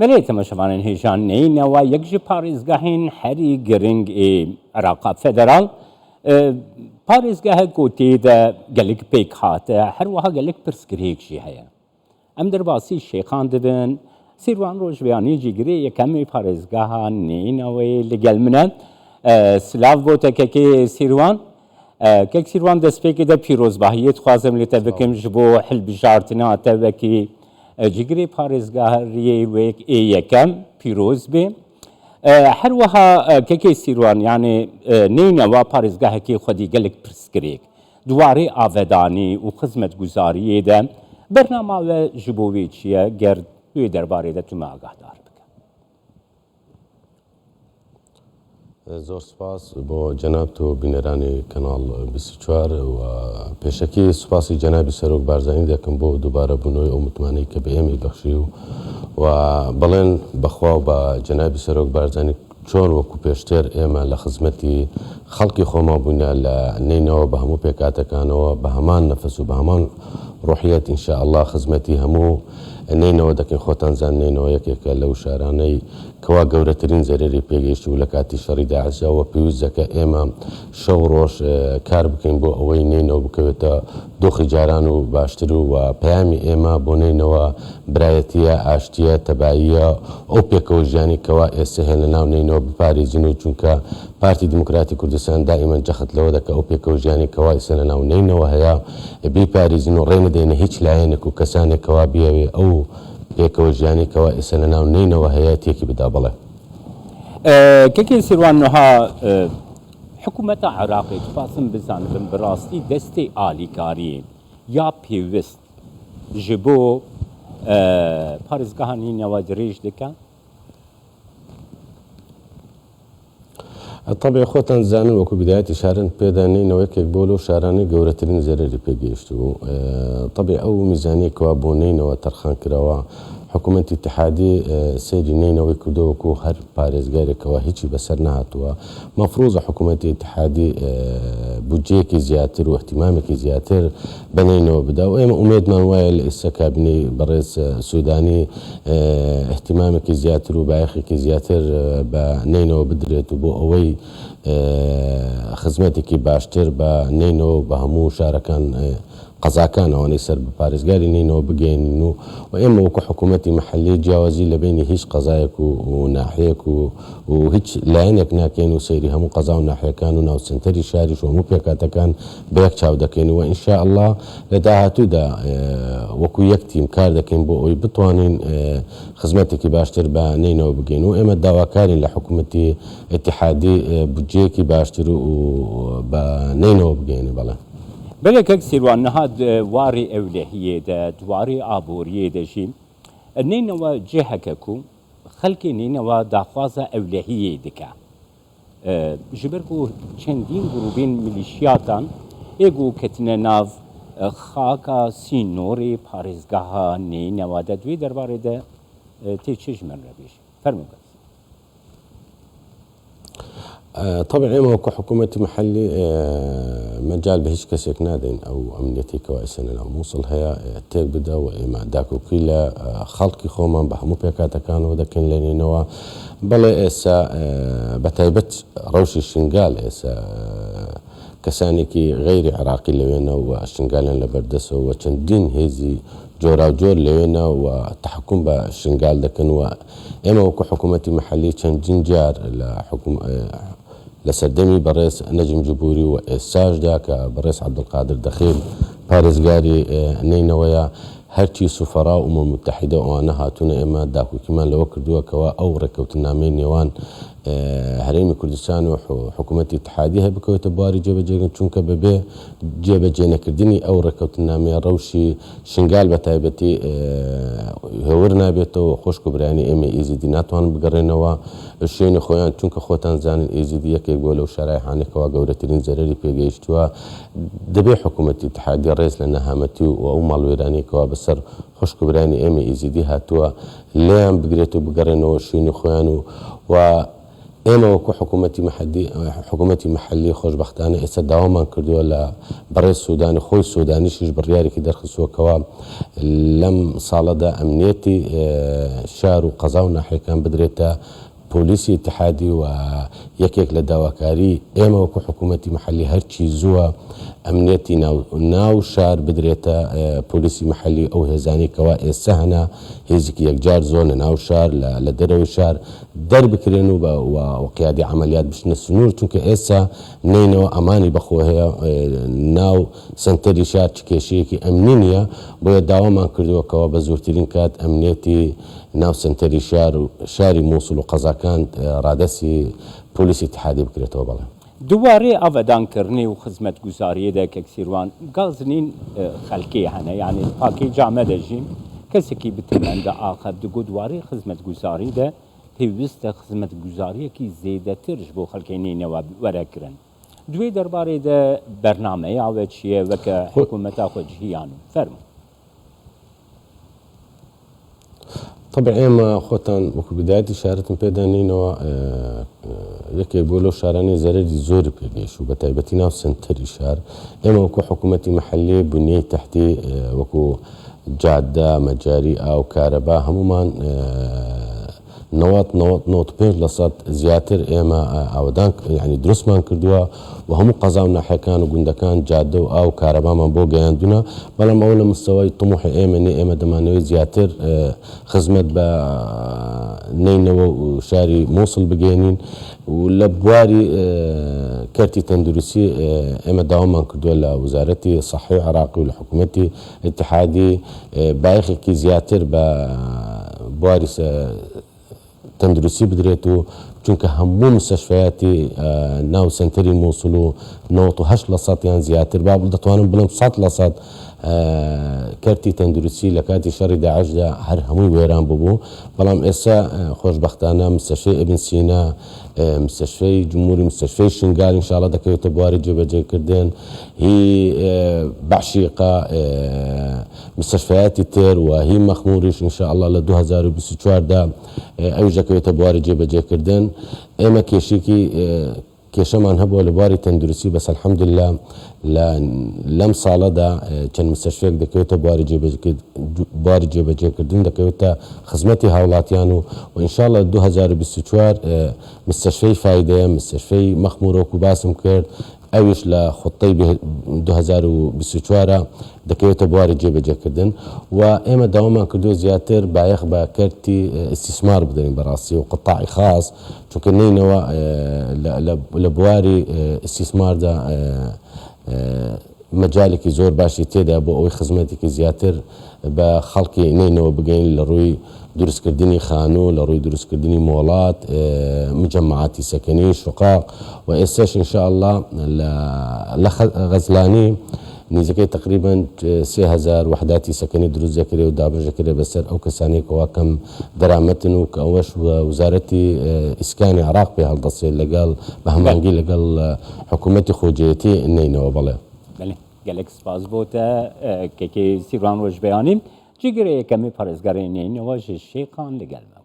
بليت مشوان هیجان نین و یکجی پارێزگاهین هەری گرنگ عراق فدرال پارێزگاهە گوتیدا گەلک پێک هاتە هەروەها گەلک پرسگرێکشی هەیە ئەم دەرباسی شێخان دەبن سیروان ڕۆژبیانی جیگری یەکەمی پارێزگاها نینەوەی لەگەل منە سلااف بۆ تەکەکەی سیروان کەک سیروان دەستپێکیدا پیرۆزباهیت خوازم لێتە بکەم ji بۆ هەلبژارتنا تەوەکی جگری پارێزگاهریە وەک یەکەم پیرۆز بێ هەروەها کەکەی سیروان یعنی نینەوە پارێزگاهەکەی خودی گەلک پرسگرێک دوارێ ئاڤدانی و خزمەتگوزاریێدا بەرناماوە ji بۆ وێ چییە گەر وێ دەربارەیدا تومە ئاگادار بکە. زۆر سپاس بۆ جەناب تۆ بینەرانی کەناڵ 24 و پێشەکی سوپاسی جەنابی سەرۆک بارزانانی دەکەم بۆ دووبارە بوونەوەی ئەو متمانەی کە بە ئێمەی بەخشی و بەڵێن بەخوا و بە جەنابی سەرۆک بارزانانی چۆن وەکو پێشتر ئێمە لە خزمەتی خەڵکی خۆمان بووینە لە نینەوە بە هەموو پێکاتەکانەوە بە هەمان نەفەس و بە هەمان ڕۆحیەت ئینشاءالله خزمەتی هەموو نینەوە دەکەین خۆتان زانینەوە یەکێکە لەو شارانەی کەوا گەورەترین زەرری پێگەیشتی و لە کاتی شەڕی داعشەوە پێویستەکە ئێمە شەو ڕۆژ کار بکەین بۆ ئەوەی نینەوە بکەوێتە دۆخی جاران و باشتر و پەیامی ئێمە بۆ نینەوە برایەتیە ئاشتیە تەباییە ئەو پێکەوە ژیانی کەوا ئێستا هێن لە ناو نینەوە بپارێزین و چونکە پارتی دموکراتی کوردستان دائیمەن جەخت لەوە دەکە ئەو پێکەوە ژیانی کەوا ئێستا لە ناو نینەوە هەیە بیپارێزین و ڕێنەدەینە هیچ لایەنێک و کەسانێک کەوا بیاوێ ئەو پێکەوە ژیانی کەوا ئێستا لە ناو نینەوە هەیە تێکی بدا بڵێ. کەکەی سیروان نوها حکوومەتە عراقی تپاسم بزانبم بڕاستی دەستی ئالیکاری یا پێویست ji بۆ پارێزگاها نینەوە درێژ دەکە؟ طبعی خۆتان زانن وەکو بدایەتی شارن پێدانینەوە یەکێک بۆ لەو شارانەی گەورەترین زەرری پێگەیشت و طبعی ئەو میزانی کەوا بۆ نینەوە تەرخان کراوە حکوومەتی اتحادی سەیری نینەوەی کردەوەکو هەر پارێزگارێکەوە هیچی بەسەر نهاتووە مەفروضە حکوومەتی اتحادی بودجەیەکی زیاتر و احتیمامێکی زیاتر بەنینەوە بدا و ئێمە ئومێدمان وایە لە ئێستا کابینەی بەڕێز سوودانی احتیمامێکی زیاتر و بایەخێکی زیاتر بە نینەوە بدرێت و بۆ ئەوەی خزمەتێکی باشتر بە نینەوە بە هەموو شارەکان قەزاکانەوەی سەر بە پارێزگاری نینەوە بگەین و ئێمە وەکو حکوومەتی محلی جیاوازی لە بینی هیچ قەزایەک و ناحەیەک و هیچ لایەنێک ناکەین و سەیری هەموو قەزا و ناحەکان و ناوسنتەری شاریش و هەموو پێکاتەکان بە یەک چاو دەکەین و ئینشاءالله لە داهاتوودا وەکو یەک تیم کار دەکەین بۆ ئەوی بتوانین خزمەتێکی باشتر بە نینەوە بگەین و ئێمە داواکارین لە حکوومەتی اتحادی بودجەیەکی باشتر و بە نینەوە بگەینێ بەڵێ. بەڵێ کەک سیروان نەهات واری ئەولەهیێدا دواری ئابووریێدەژی نینەوە جێهەکەک و خەڵکی نینەوە داخوازە ئەولەهیە دکە ji ber ku çendîn grûbên milîşiyatan êgo ketine nav xaka sînorê parêzgeha neynewa de divê derbarê de tê çi ji min re bêje fermû طبعا ئێمە وەکو حکوومەتی محلی مەجال بە هیچ کەسێک نادەین ئەو ئەمنیەتی کەوا ئێستا لە ناو مووسڵ هەیە تێک بدە و ئێمە داکۆکی لە خەڵکی خۆمان بە هەموو پێکاتەکانەوە دەکەین لێنینەوە بەڵێ ئێستا بە تایبەت ڕەوشی شنگال ئێستا کەسانێکی غەیری عراقی لەوێنە و شنگالیان لە بەردەسەوە و چەندین هێزی جۆراوجۆر لەوێنە و تەحکوم بە شنگال دەکەن و ئێمە وەکو حکوومەتی محلی چەندین جار لە سەردەمی بەڕێز نەجم جبوری و ئێستاشدا کە بەڕێز عەبدولقادر دەخیل پارێزگاری نینەوەیە هەرچی سوفەرا و ئومەم متحیدە ئەوانە هاتوونە ئێمە داکوکیمان لەوە کردووەکەوە ئەو ڕێکەوتنامەی نێوان هەرێمی کوردستان و حکوومەتی اتحادی هەیە بکەوێتە بواری جێبەجێکردن چونکە بەبێ جێبەجێ نەکردنی ئەو ڕێکەوتنامەیە ڕەوشی شنگال بە تایبەتی هێور نابێتەوە خۆشک و برایانی ئێمە ئیزیدی ناتوان بگەڕێنەوە شوێنی خۆیان چونکە خۆتان زانن ئیزیدی یەکێک بۆ لەو شارای حانێکەوە گەورەترین زەرری پێگەیشتووە دەبێ حکوومەتی اتحادی ڕێز لە نەهامەتی و ئەو ماڵوێرانێکەوە بەسەر خۆشک و برایانی ئێمە ئیزیدی هاتووە لێیان بگرێت و بگەڕێنەوە شوێنی خۆیان و ئێمە وەکو حکوومەتی محلی خۆشببختانە ئێستا داوامان کردووە لە بەڕێز سوودانی خۆی سوودانیشیش بڕیارێکی دەرخستووەکەوە لەم ساڵەدا ئەمنیەتی شار و قەزا و ناحیەکان بدرێتە پۆلیسی اتحادی و یەکێک لە داواکاری ئێمە وەکو حکوومەتی محلی هەرچی زووە ئەمنیەتی ناو شار بدرێتە پۆلیسی محلی ئەو هێزانی کەوا ئێستا هەنا هێزێکی یەکجار زۆر لە ناو شار لە دەرەوەی شار دەربکرێن و قیادی عملیات بشنە سنوور چونکە ئێستا نینەوە ئەمانی بەخۆ هەیە ناو سنتەری شار چ کێشەیەکی ئەمنی نییە بۆیە داوامان کردووەکەوە بە زۆرترین کات ئەمنیەتی ناو سنتەری شاری مووسڵ و قەزاکان ڕادەسی پۆلیسی اتحادی بکرێتەوە بەڵێ دووارێ ئەڤەدانکردنی و خزمەتگوزاریەدا کەکسیروان گازنین خەلکی هەنە یعنی پاکی جامە دەژین کەسێکی بتمەندە ئاخەب دگو دووارێ خزمەتگوزاریدا پێویستە خزمەتگوزاریەکی زێدەترش بۆ خەڵکی نینەوە وەرەگرن دوێ دەربارەیدا بەرنامەیە ئاوە چییە وەکە حکوومەتا خۆجییان فەرمو طبعا ئێمە خۆتان وەکو بدایەتی شارەتم پێدانینەوە یەکێک بۆ لەو شارانەی زەرەری زۆری پێگەیشت و بە تایبەتی ناو سنتەری شار ئێمە وەکو حکوومەتی محلی بنیەی تەحتی وەکو جادە مەجاری ئاو کارەبا هەمومان 95% زیاتر ئێمە ئاودان ینی دروستمان کردووە و هەموو قەزا و ناحیەکان و گوندەکان جادە و ئاو کارەبامان بۆ گەیاندونە بەڵام ئەوە لە مستەوەی طموحی ئێمە دەمانەوەی زیاتر خزمەت بە نینەوە و شاری مووسڵ بگەێنین و لە بواری کەرتی تەندروستی ئێمە داوامان کردووە لە وزارەتی سەحی عێراقی و لە حکوومەتی اتحادی بایەخێکی زیاتر بە بواری تەندروستی بدرێت و چونکە هەموو مستەشفیاتی ناو سنتەری مووسڵ و 98% یان زیاتر با دەتوانم بڵم 100% کەرتی تەندروستی لە کاتی شەڕی داعشدا هەر هەمووی وێران ببوو بەڵام ئێستا خۆشببختانە مستەشفەی ئیبن سینا مستەشفەی جمهوری مستەشفەی شنگال ئینشاڵڵا دەکەوێتە بواری جێبەجێکردن هی بەعشیقا مستەشفیاتی تر و هی مەخموریش ئینشاءڵڵا لە 2024دا ئەویش دەکەوێتە بواری جێبەجێکردن ئێمە کێشەمان هەبووە لە بواری تەندروستی بەس الحەمدوللا لەم ساڵەدا چەند مستەشفێک دەکەوێتە بواری جێبەجێکردن دەکەوێتە خزمەتی هاوڵاتیان و ئینشاءڵڵا 2024 مستەشفەی فایدەیە مستەشفەی مەخموورۆک و باسم کرد ئەویش لە خوتەی 2024 دەکەوێتە بواری جێبەجێکردن و ئێمە داوامان کردو زیاتر بایەخ بە کەرتی ئیستیسمار بدەین بەڕاستی و قوتاعی خاص چونکە نینەوە لە بواری ئیستیسماردا مەجالێکی زۆر باشی تێدا بۆ ئەوەی خزمەتێکی زیاتر بە خەڵکی نینەوە بگەین لە ڕووی دروستکردنی خانوو لە ڕووی دروستکردنی مۆڵات مجەمعاتی سەکەنی شقاق و ئێستاش ئینشاءڵڵا لە غەزلانی نزیکەی تقریبا 3000 وحداتی سەکەنی دروست دەکرێت و دابژەکرێت بەسەر ئەو کەسانی کەوا کەم دەرامەتن و کە ئەوەش وزارەتی ئیسکانی عێراق پێ هەڵدەستێت لەگەڵ بە هەمانگی لەگەڵ حکوومەتی خۆجێتی نینەوە بەڵێ gelek spas bota kekê Sîran Rojbeyanî cigirê yekemî parêzgarê neyîneva ji şêxan li gel me.